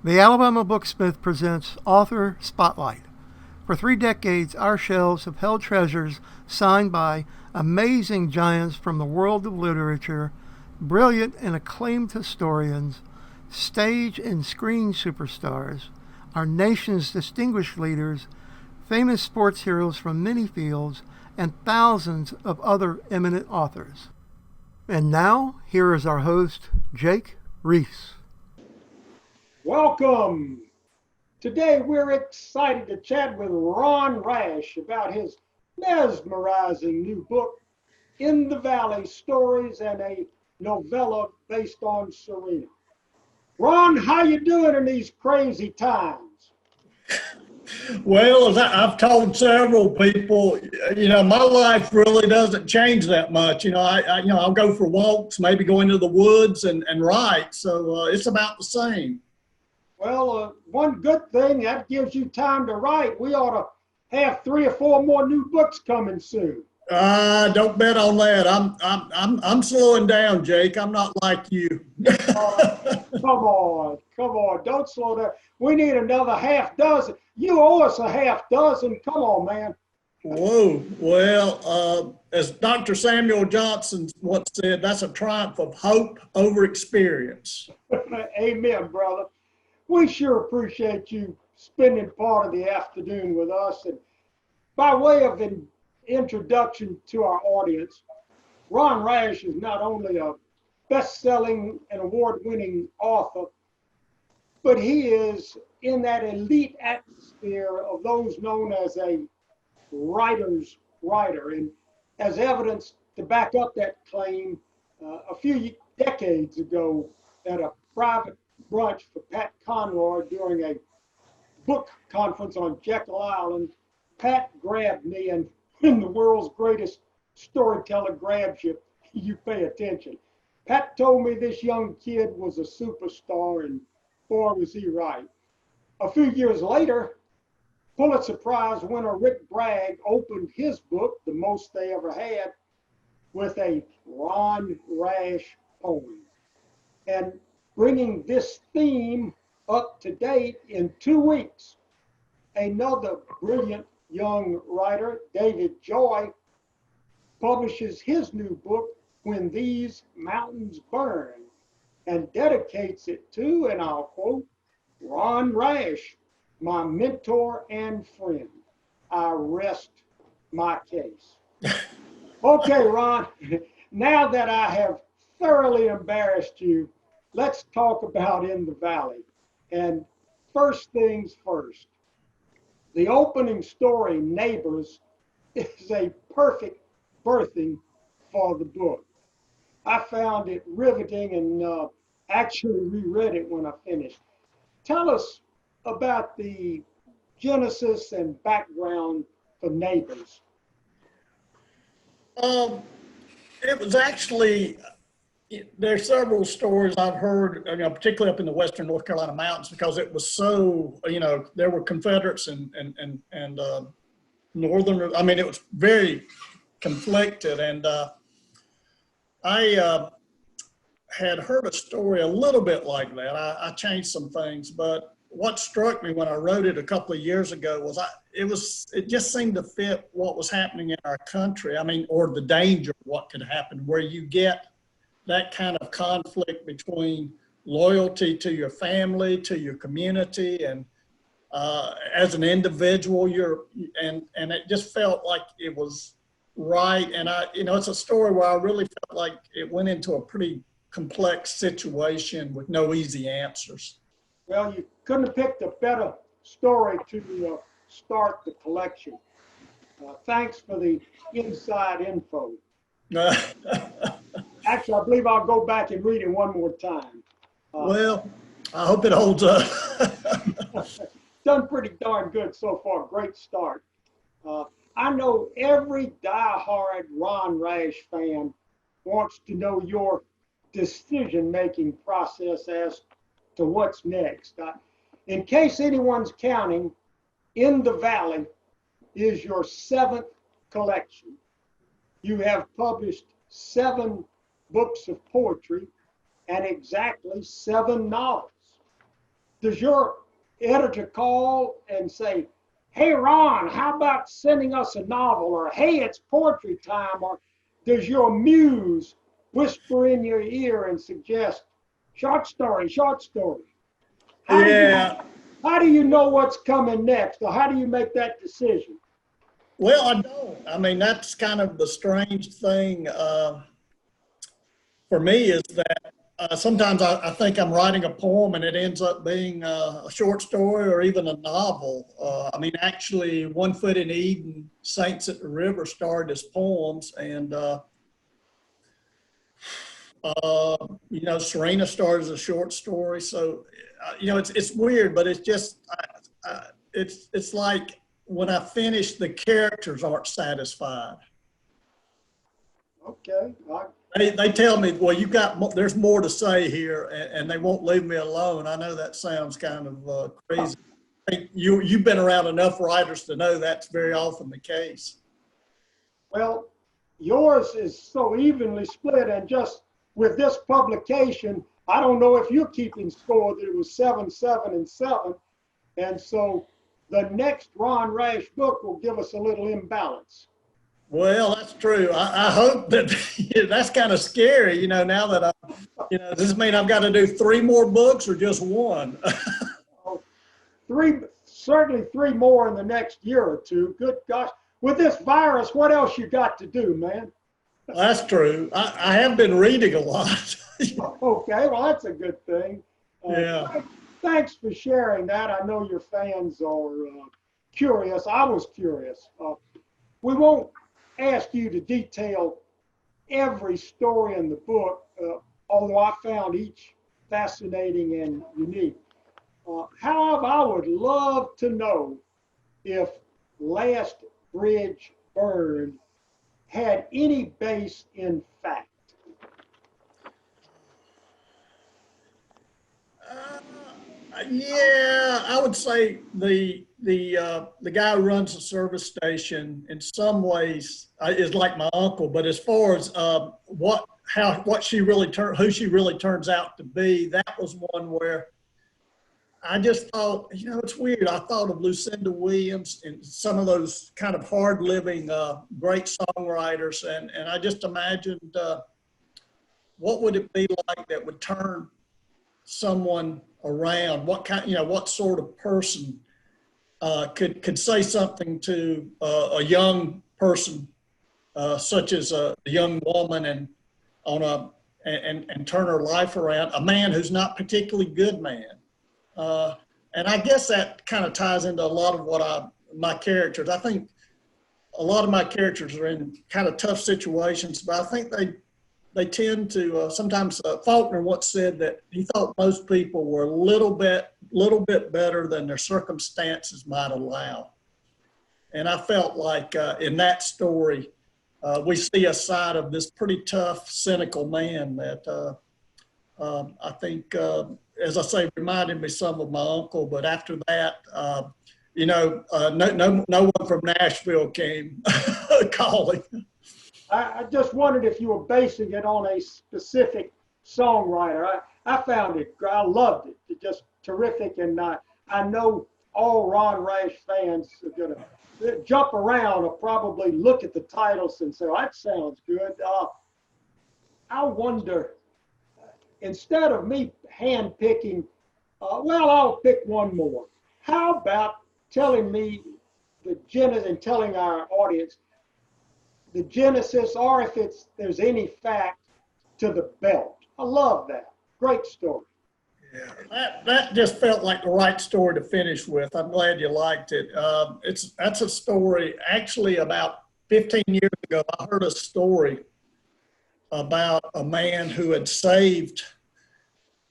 The Alabama Booksmith presents Author Spotlight. For 3 decades, our shelves have held treasures signed by amazing giants from the world of literature, brilliant and acclaimed historians, stage and screen superstars, our nation's distinguished leaders, famous sports heroes from many fields, and thousands of other eminent authors. And now, here is our host, Jake Reese. Welcome. Today we're excited to chat with Ron Rash about his mesmerizing new book, In the Valley Stories and a novella based on Serena. Ron, how you doing in these crazy times? Well, as I've told several people, my life really doesn't change that much. I'll go for walks, maybe go into the woods and write. So it's about the same. Well, one good thing, that gives you time to write. We ought to have 3 or 4 more new books coming soon. Don't bet on that. I'm slowing down, Jake. I'm not like you. Come on, don't slow down. We need another half dozen. You owe us a half dozen. Come on, man. Whoa. Well, as Dr. Samuel Johnson once said, that's a triumph of hope over experience. Amen, brother. We sure appreciate you spending part of the afternoon with us. And by way of an introduction to our audience, Ron Rash is not only a best-selling and award-winning author, but he is in that elite atmosphere of those known as a writer's writer. And as evidence to back up that claim, a few decades ago at a private brunch for Pat Conroy during a book conference on Jekyll Island, Pat grabbed me, and when the world's greatest storyteller grabs you, you pay attention. Pat told me this young kid was a superstar, and boy, was he right. A few years later, Pulitzer Prize winner Rick Bragg opened his book, The Most They Ever Had, with a Ron Rash poem. And bringing this theme up to date in 2 weeks, another brilliant young writer, David Joy, publishes his new book, When These Mountains Burn, and dedicates it to, and I'll quote, Ron Rash, my mentor and friend. I rest my case. Okay, Ron, now that I have thoroughly embarrassed you, let's talk about In the Valley. And first things first, the opening story, Neighbors, is a perfect birthing for the book. I found it riveting and actually reread it when I finished. Tell us about the genesis and background for Neighbors. Um, it was actually there's several stories I've heard, particularly up in the western North Carolina mountains, because it was so, there were Confederates and Northern. I mean, it was very conflicted, and I had heard a story a little bit like that. I changed some things, but what struck me when I wrote it a couple of years ago was it just seemed to fit what was happening in our country. I mean, or the danger of what could happen, where you get that kind of conflict between loyalty to your family, to your community, and as an individual, and it just felt like it was right. And it's a story where I really felt like it went into a pretty complex situation with no easy answers. Well, you couldn't have picked a better story to start the collection. Thanks for the inside info. Actually, I believe I'll go back and read it one more time. Well, I hope it holds up. Done pretty darn good so far. Great start. I know every diehard Ron Rash fan wants to know your decision-making process as to what's next. In case anyone's counting, In the Valley is your 7th collection. You have published 7 books of poetry and exactly 7 novels. does your editor call and say, hey, Ron, how about sending us a novel? Or, hey, it's poetry time. Or does your muse whisper in your ear and suggest short story, short story? Yeah. How do you know what's coming next? Or how do you make that decision? Well, I don't. I mean, that's kind of the strange thing for me is that sometimes I think I'm writing a poem and it ends up being a short story or even a novel. I mean, actually, One Foot in Eden, Saints at the River started as poems, and you know, Serena started as a short story. So, you know, it's weird, but it's just it's like when I finish, the characters aren't satisfied. Okay. They tell me, well, there's more to say here, and they won't leave me alone. I know that sounds kind of crazy. I think you've been around enough writers to know that's very often the case. Well, yours is so evenly split, and just with this publication, I don't know if you're keeping score that it was 7, 7, and 7. And so the next Ron Rash book will give us a little imbalance. Well, that's true. I hope that that's kind of scary, you know, now that does this mean I've got to do 3 more books or just one? Certainly 3 more in the next year or 2. Good gosh. With this virus, what else you got to do, man? That's true. I have been reading a lot. Okay, well, that's a good thing. Yeah. Thanks for sharing that. I know your fans are curious. I was curious. We won't ask you to detail every story in the book, although I found each fascinating and unique. However, I would love to know if Last Bridge Burned had any base in fact. Yeah, I would say the guy who runs the service station in some ways is like my uncle, but as far as who she really turns out to be, that was one where I just thought, you know, it's weird. I thought of Lucinda Williams and some of those kind of hard living great songwriters, and I just imagined what would it be like that would turn someone around, what sort of person could say something to a young person, such as a young woman, and turn her life around. A man who's not particularly good man, and I guess that kind of ties into a lot of my characters. I think a lot of my characters are in kind of tough situations, but I think they tend to sometimes Faulkner once said that he thought most people were a little bit better than their circumstances might allow. And I felt like in that story, we see a side of this pretty tough, cynical man that I think, as I say, reminded me some of my uncle. But after that, no one from Nashville came calling. I just wondered if you were basing it on a specific songwriter. I found it, I loved it. It's just terrific. And I know all Ron Rash fans are going to jump around or probably look at the titles and say, oh, that sounds good. I wonder, instead of me hand picking, I'll pick one more. How about telling me the genesis and telling our audience the genesis, or if there's any fact to the belt? I love that. Great story. Yeah, that just felt like the right story to finish with. I'm glad you liked it. That's a story. Actually, about 15 years ago, I heard a story about a man who had saved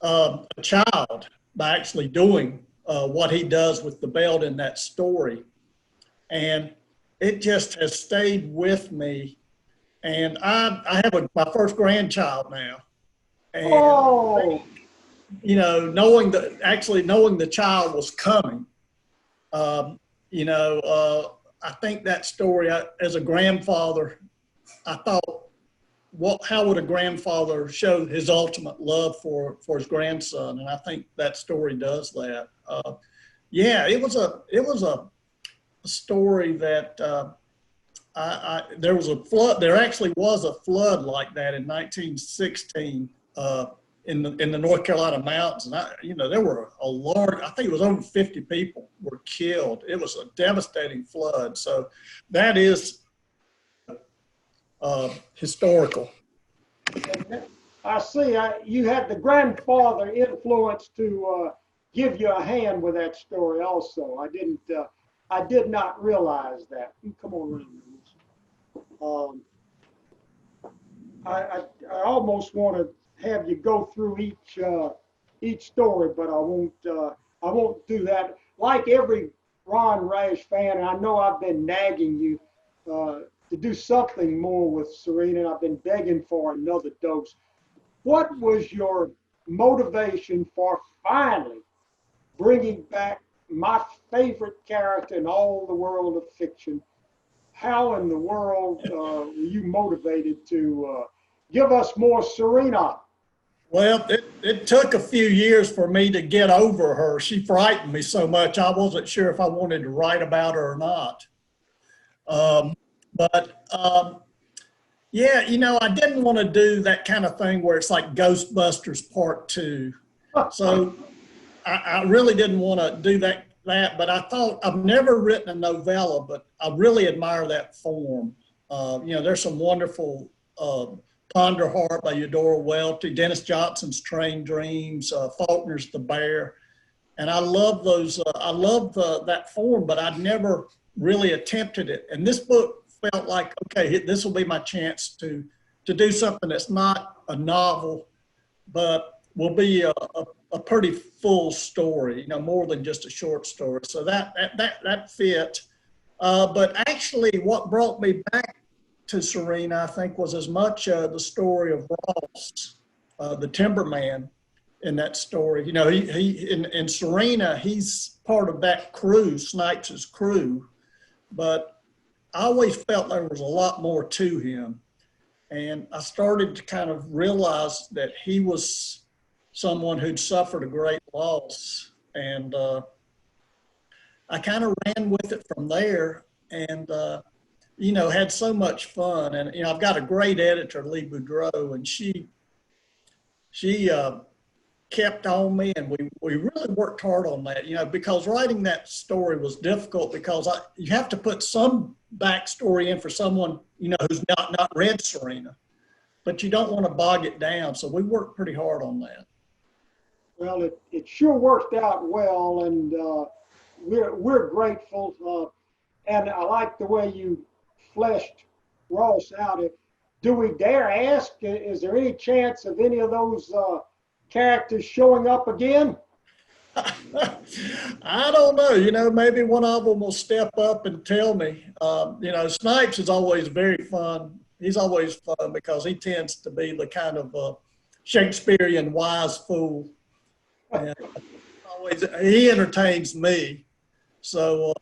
a child by actually doing what he does with the belt in that story, and it just has stayed with me. And I have my first grandchild now. And, you know, knowing the child was coming, I think that story, as a grandfather, I thought how would a grandfather show his ultimate love for his grandson? And I think that story does that. Yeah, it was a story that there was a flood. There actually was a flood like that in 1916 in the North Carolina mountains. And there were a large, I think it was over 50 people were killed. It was a devastating flood. So that is historical. I see. You had the grandfather influence to give you a hand with that story. Also, I did not realize that. Come on, I almost want to have you go through each story, but I won't do that. Like every Ron Rash fan, and I know I've been nagging you to do something more with Serena. I've been begging for another dose. What was your motivation for finally bringing back my favorite character in all the world of fiction? How in the world were you motivated to give us more Serena? Well, it took a few years for me to get over her. She frightened me so much, I wasn't sure if I wanted to write about her or not. Yeah, I didn't want to do that kind of thing where it's like Ghostbusters Part 2. So I really didn't want to do that, but I thought, I've never written a novella, but I really admire that form. There's some wonderful Ponderheart by Eudora Welty, Dennis Johnson's Train Dreams, Faulkner's The Bear. And I love those, I love that form, but I'd never really attempted it. And this book felt like, okay, this will be my chance to do something that's not a novel, but will be a pretty full story, more than just a short story. So that fit. But actually what brought me back to Serena, I think, was as much the story of Ross, the timberman in that story. He in Serena, he's part of that crew, Snipes' crew, but I always felt there was a lot more to him. And I started to kind of realize that he was someone who'd suffered a great loss. And I kind of ran with it from there and, had so much fun. And, I've got a great editor, Lee Boudreau, and she kept on me, and we really worked hard on that, because writing that story was difficult because you have to put some backstory in for someone, who's not read Serena, but you don't want to bog it down. So we worked pretty hard on that. Well, it sure worked out well, and we're grateful. And I like the way you fleshed Ross out. Do we dare ask, is there any chance of any of those characters showing up again? I don't know. Maybe one of them will step up and tell me. Snipes is always very fun. He's always fun because he tends to be the kind of Shakespearean wise fool. And he entertains me. So,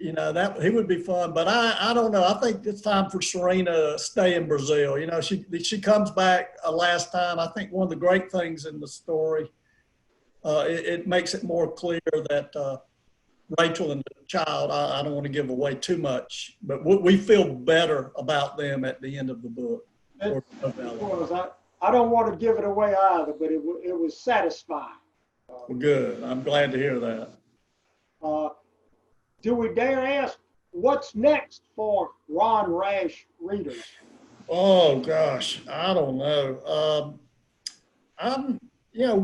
that he would be fun. But I don't know. I think it's time for Serena to stay in Brazil. She comes back last time. I think one of the great things in the story, it makes it more clear that Rachel and the child, I don't want to give away too much, but we feel better about them at the end of the book. I don't want to give it away either, but it was satisfying. Well, good. I'm glad to hear that. Do we dare ask what's next for Ron Rash readers? Oh gosh, I don't know. I'm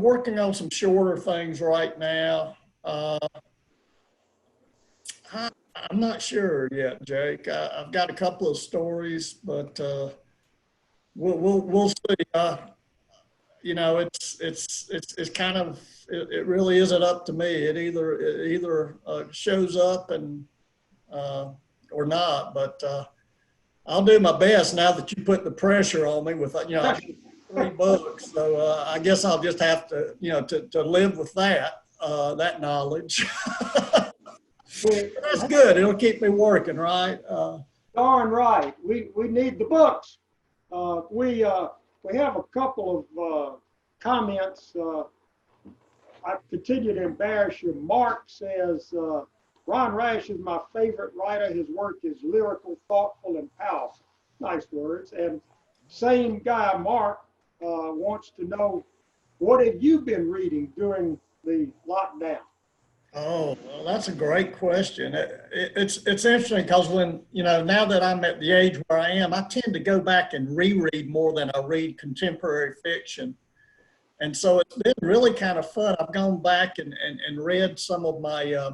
working on some shorter things right now. I'm not sure yet, Jake. I've got a couple of stories, but we'll see. It's kind of, it really isn't up to me. It either shows up and or not. But I'll do my best now that you put the pressure on me with 3 books. So I guess I'll just have to to live with that knowledge. That's good. It'll keep me working, right? Darn right. We need the books. We have a couple of comments. I continue to embarrass you. Mark says, Ron Rash is my favorite writer. His work is lyrical, thoughtful, and powerful. Nice words. And same guy, Mark, wants to know, what have you been reading during the lockdown? Oh, well, that's a great question. It's interesting because when, now that I'm at the age where I am, I tend to go back and reread more than I read contemporary fiction. And so it's been really kind of fun. I've gone back and read some of my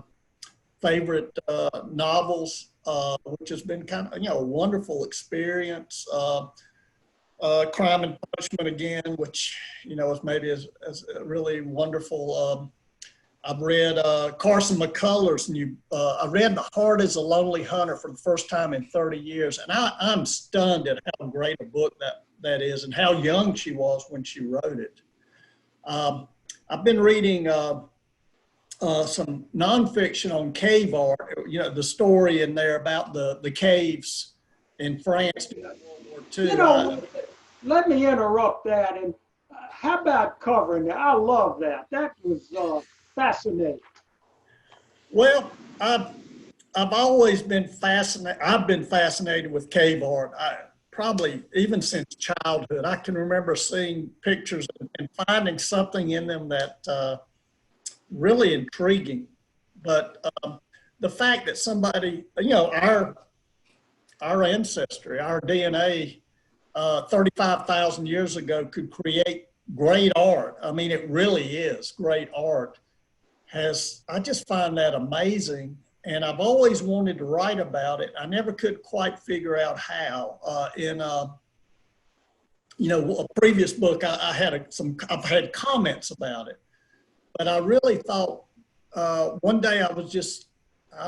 favorite novels, which has been kind of, a wonderful experience. Crime and Punishment again, which, is maybe as really wonderful. I've read Carson McCullers' new, I read The Heart is a Lonely Hunter for the first time in 30 years. And I'm stunned at how great a book that is and how young she was when she wrote it. I've been reading some nonfiction on cave art, the story in there about the caves in France during World War II. Let me interrupt that. And how about covering that? I love that. That was fascinating. Well, I've always been fascinated. I've been fascinated with cave art. Probably even since childhood. I can remember seeing pictures and finding something in them that really intriguing. But the fact that somebody, our ancestry, our DNA, 35,000 years ago could create great art. I mean, it really is great art. I just find that amazing. And I've always wanted to write about it. I never could quite figure out how. In a previous book, I've had comments about it, but I really thought one day I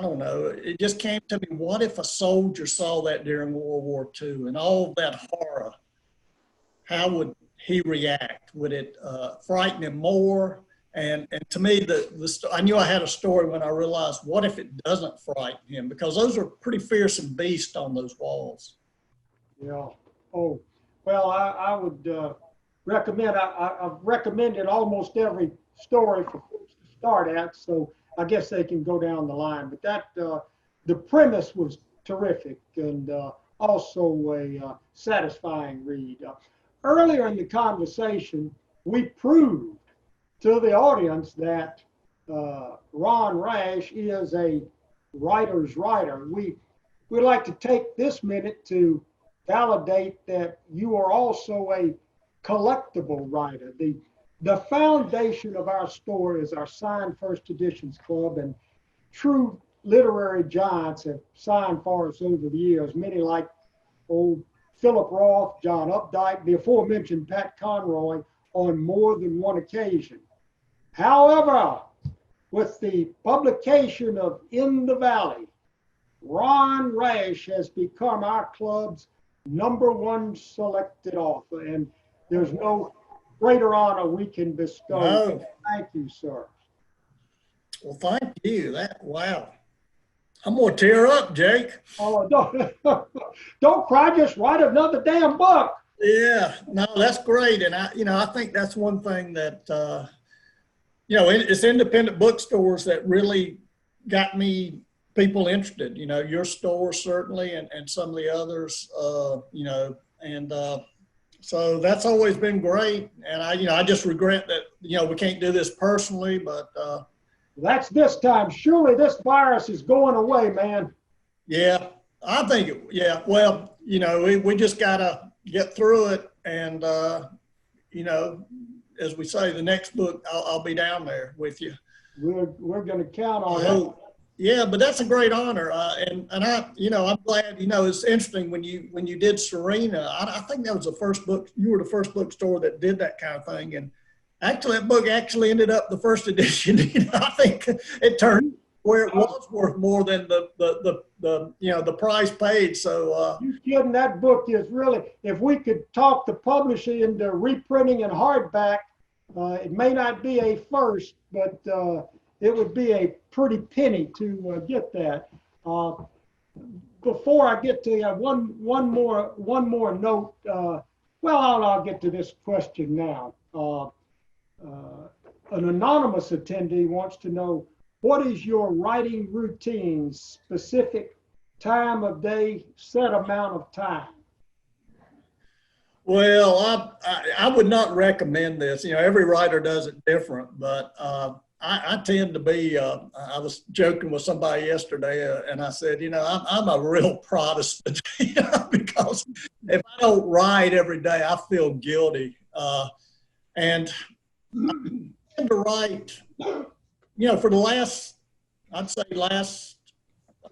don't know, it just came to me, what if a soldier saw that during World War II and all of that horror? How would he react? Would it frighten him more? And to me, I knew I had a story when I realized, what if it doesn't frighten him? Because those are pretty fearsome beasts on those walls. Yeah. Oh, well, I would recommend, I've recommended almost every story for folks to start at, so I guess they can go down the line. But the premise was terrific and also a satisfying read. Earlier in the conversation, we proved to the audience that Ron Rash is a writer's writer. We'd like to take this minute to validate that you are also a collectible writer. The foundation of our store is our Signed First Editions Club, and true literary giants have signed for us over the years, many like old Philip Roth, John Updike, the aforementioned Pat Conroy on more than one occasion. However, with the publication of In the Valley, Ron Rash has become our club's #1 selected author, and there's no greater honor we can bestow. No. Thank you, sir. Well, thank you. Wow. I'm gonna tear up, Jake. Oh, don't cry. Just write another damn book. Yeah, no, that's great, and I think that's one thing that it's independent bookstores that really got me people interested. Your store certainly, and some of the others. So that's always been great, and I just regret that we can't do this personally, but. That's this time. Surely this virus is going away, man. Yeah, I think, well, we just got to get through it. And, as we say, the next book, I'll be down there with you. We're going to count on it. Yeah, but that's a great honor. And I'm glad, it's interesting when you did Serena, I think that was the first book, you were the first bookstore that did that kind of thing. And actually, that book actually ended up the first edition. I think it turned where it was worth more than the price paid. So you kidding? That book is really. If we could talk the publisher into reprinting in hardback, it may not be a first, but it would be a pretty penny to get that. before I get to you, one more note. Well, I'll get to this question now. An anonymous attendee wants to know, what is your writing routine, specific time of day, set amount of time? Well, I would not recommend this. You know, every writer does it different, but I tend to be, I was joking with somebody yesterday and I said, you know, I'm a real Protestant, you know, because if I don't write every day, I feel guilty. And I tend to write, you know, for the last, I'd say last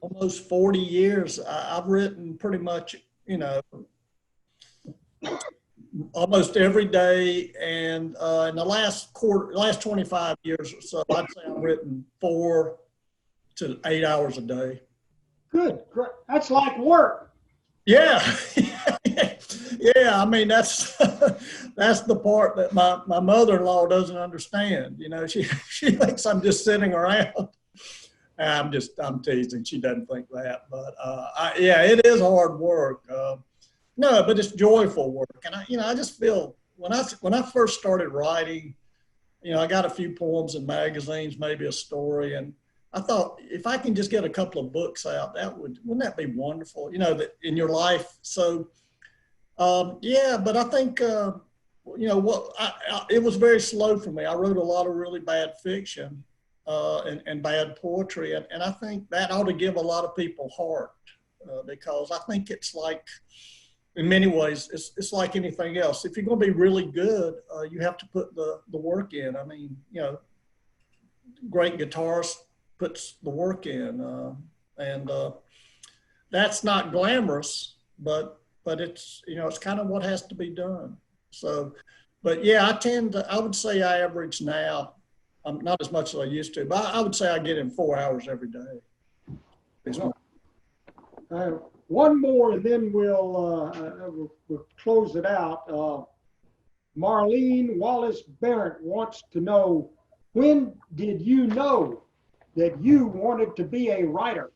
almost 40 years, I've written pretty much, you know, almost every day. And in the last 25 years or so, I'd say I've written 4 to 8 hours a day. Good. Great. That's like work. Yeah. Yeah. I mean, that's, that's the part that my mother-in-law doesn't understand. You know, she thinks I'm just sitting around. I'm teasing. She doesn't think that, but yeah, it is hard work. No, but it's joyful work. And I just feel when I first started writing, you know, I got a few poems in magazines, maybe a story. And I thought, if I can just get a couple of books out, wouldn't that be wonderful, you know, that in your life. So, yeah, but I think, you know, it was very slow for me. I wrote a lot of really bad fiction and bad poetry. And I think that ought to give a lot of people heart because I think it's like, in many ways, it's like anything else. If you're going to be really good, you have to put the work in. I mean, you know, great guitarist puts the work in, and that's not glamorous, but it's, you know, it's kind of what has to be done. So, but yeah, I would say I average now, not as much as I used to, but I would say I get in 4 hours every day. One more, and then we'll close it out. Marlene Wallace Barrett wants to know, when did you know that you wanted to be a writer?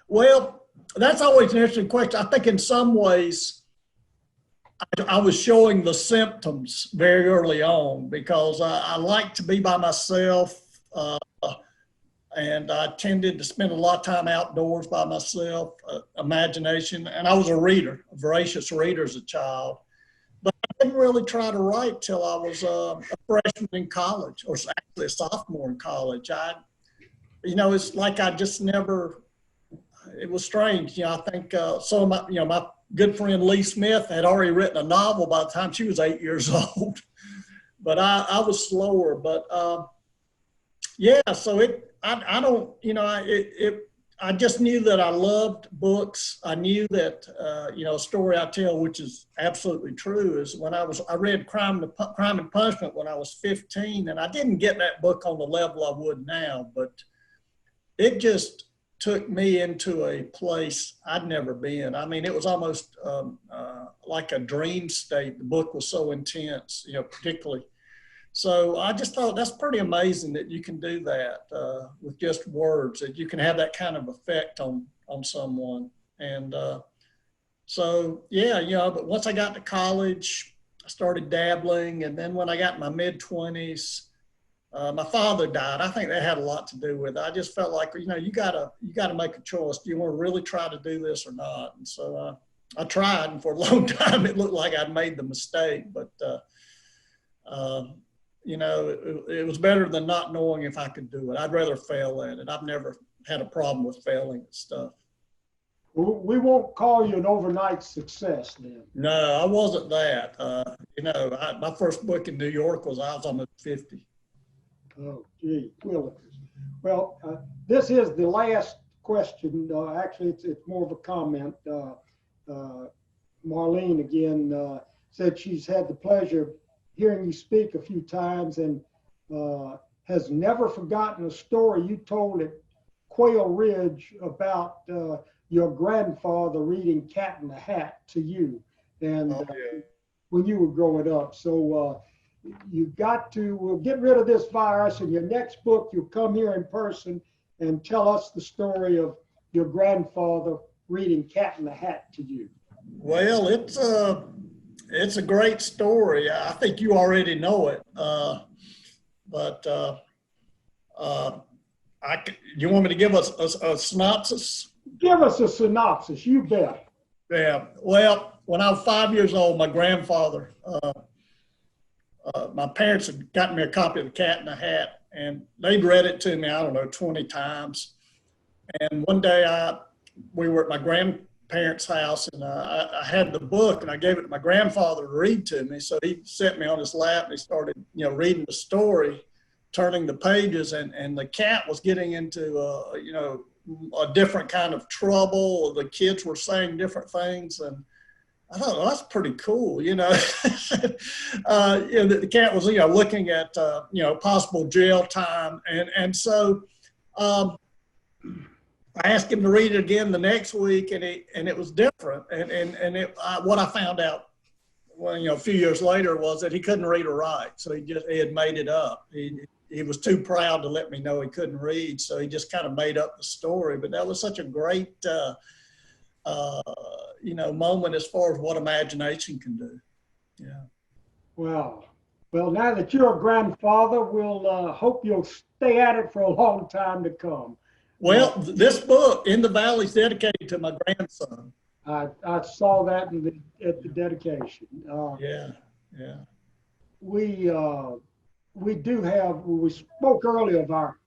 Well, that's always an interesting question. I think in some ways, I was showing the symptoms very early on because I like to be by myself. And I tended to spend a lot of time outdoors by myself, imagination. And I was a reader, a voracious reader as a child. But I didn't really try to write till I was a freshman in college, or actually a sophomore in college. You know, it's like I just never, it was strange. You know, I think some of my, you know, my good friend Lee Smith had already written a novel by the time she was 8 years old. But I was slower. But yeah, so I don't, you know, I just knew that I loved books. I knew that, you know, a story I tell, which is absolutely true, is when I read Crime and Punishment when I was 15, and I didn't get that book on the level I would now, but it just took me into a place I'd never been. I mean, it was almost like a dream state. The book was so intense, you know, particularly. So I just thought that's pretty amazing that you can do that with just words, that you can have that kind of effect on someone. And so, yeah, you know, but once I got to college, I started dabbling. And then when I got in my mid-20s, my father died. I think that had a lot to do with it. I just felt like, you know, you gotta make a choice. Do you want to really try to do this or not? And so I tried, and for a long time, it looked like I'd made the mistake, but you know, it was better than not knowing if I could do it. I'd rather fail at it. I've never had a problem with failing at stuff. We won't call you an overnight success then. No, I wasn't that. You know, my first book in New York I was almost 50. Oh, gee, well, this is the last question. Actually, it's more of a comment. Marlene again said she's had the pleasure of hearing you speak a few times and has never forgotten a story you told at Quail Ridge about your grandfather reading Cat in the Hat to you, and when you were growing up. So you've got to get rid of this virus. In your next book, you'll come here in person and tell us the story of your grandfather reading Cat in the Hat to you. Well, it's a great story. I think you already know it, but you want me to give us a synopsis? Give us a synopsis, you bet. Yeah. Well, when I was 5 years old, my grandfather, my parents had gotten me a copy of The Cat in the Hat, and they'd read it to me, I don't know, 20 times. And one day we were at my grandparents' house, and I had the book, and I gave it to my grandfather to read to me. So he set me on his lap, and he started, reading the story, turning the pages, and the cat was getting into, a different kind of trouble. The kids were saying different things, and I thought, well, that's pretty cool, the cat was, looking at, possible jail time. And so I asked him to read it again the next week, and it was different. What I found out, a few years later was that he couldn't read or write. So he had made it up. He was too proud to let me know he couldn't read. So he just kind of made up the story. But that was such a great, moment as far as what imagination can do. Yeah. Well, now that you're a grandfather, we'll hope you'll stay at it for a long time to come. Well, this book, In the Valley, is dedicated to my grandson. I saw that at the dedication. Yeah. We spoke earlier of our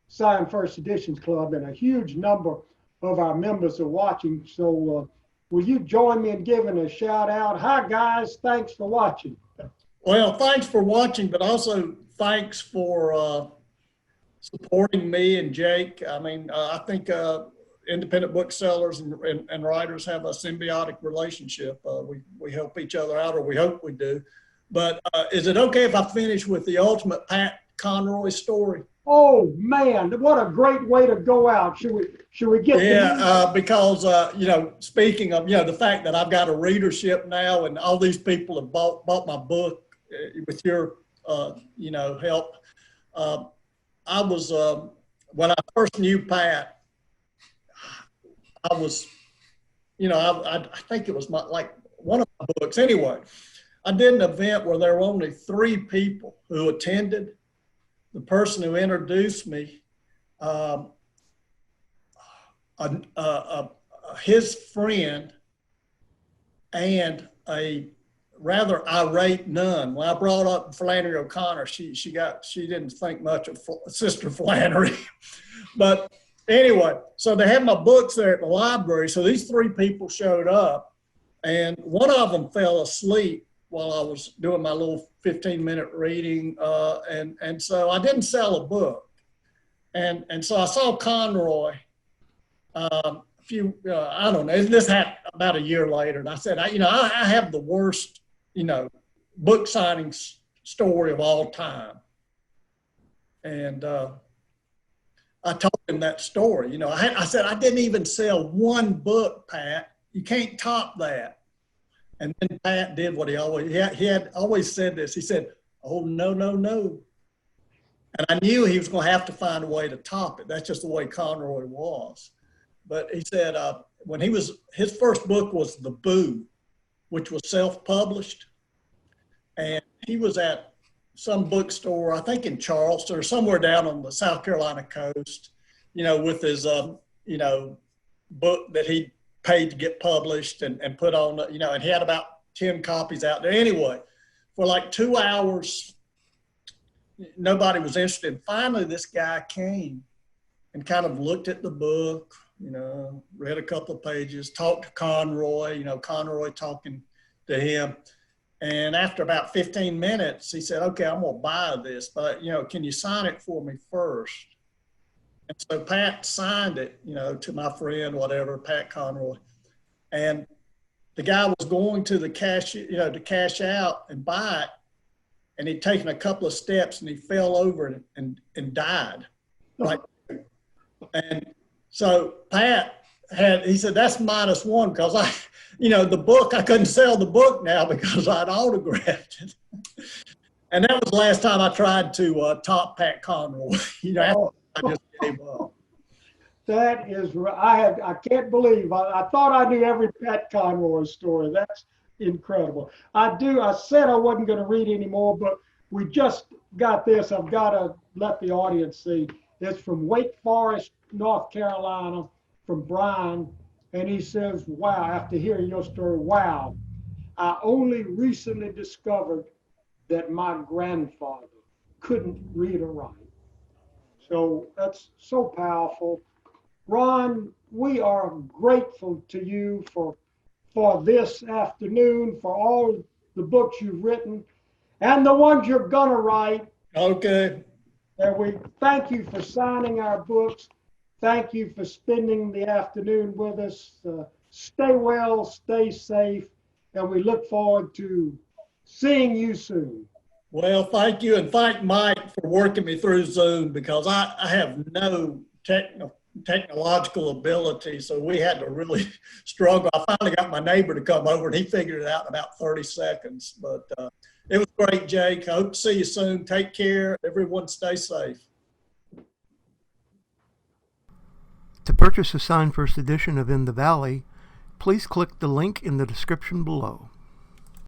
Sign First Editions Club, and a huge number of our members are watching. So will you join me in giving a shout out? Hi, guys. Thanks for watching. Well, thanks for watching, but also thanks for supporting me and Jake. I mean, I think independent booksellers and writers have a symbiotic relationship. We help each other out, or we hope we do. But is it okay if I finish with the ultimate Pat Conroy story? Oh man, what a great way to go out. Should we get? Yeah, because speaking of the fact that I've got a readership now, and all these people have bought my book with your help. I was when I first knew Pat, I was I think it was one of my books anyway. I did an event where there were only 3 people who attended. The person who introduced me, his friend, and a rather irate nun. When I brought up Flannery O'Connor, she didn't think much of Sister Flannery. But anyway, so they had my books there at the library. So these 3 people showed up, and one of them fell asleep while I was doing my little 15-minute reading, and so I didn't sell a book, and so I saw Conroy I don't know, this happened about a year later, and I said, I have the worst book signing story of all time, and I told him that story. I said I didn't even sell 1 book, Pat. You can't top that. And then Pat did what he had always said this. He said, "Oh, no, no, no." And I knew he was going to have to find a way to top it. That's just the way Conroy was. But he said his first book was The Boo, which was self-published. And he was at some bookstore, I think in Charleston or somewhere down on the South Carolina coast, with his, book that he paid to get published and put on, and he had about 10 copies out there. Anyway, for like 2 hours, nobody was interested. Finally, this guy came and kind of looked at the book, read a couple of pages, talked to Conroy, Conroy talking to him. And after about 15 minutes, he said, "Okay, I'm going to buy this, but, can you sign it for me first?" And so Pat signed it, to my friend, whatever, Pat Conroy. And the guy was going to the cash, to cash out and buy it. And he'd taken a couple of steps and he fell over and died. Right. And so Pat he said, "That's -1 because the book, I couldn't sell the book now because I'd autographed it." And that was the last time I tried to top Pat Conroy. I just gave up. That is, I can't believe, I thought I knew every Pat Conroy story. That's incredible. I said I wasn't going to read anymore, but we just got this. I've got to let the audience see. It's from Wake Forest, North Carolina, from Brian. And he says, wow, after hearing your story, wow, I only recently discovered that my grandfather couldn't read or write. So that's so powerful. Ron, we are grateful to you for this afternoon, for all the books you've written and the ones you're going to write. Okay. And we thank you for signing our books. Thank you for spending the afternoon with us. Stay well, stay safe, and we look forward to seeing you soon. Well, thank you, and thank Mike for working me through Zoom, because I have no technological ability, so we had to really struggle. I finally got my neighbor to come over, and he figured it out in about 30 seconds. But it was great, Jake. I hope to see you soon. Take care. Everyone stay safe. To purchase a signed first edition of In the Valley, please click the link in the description below.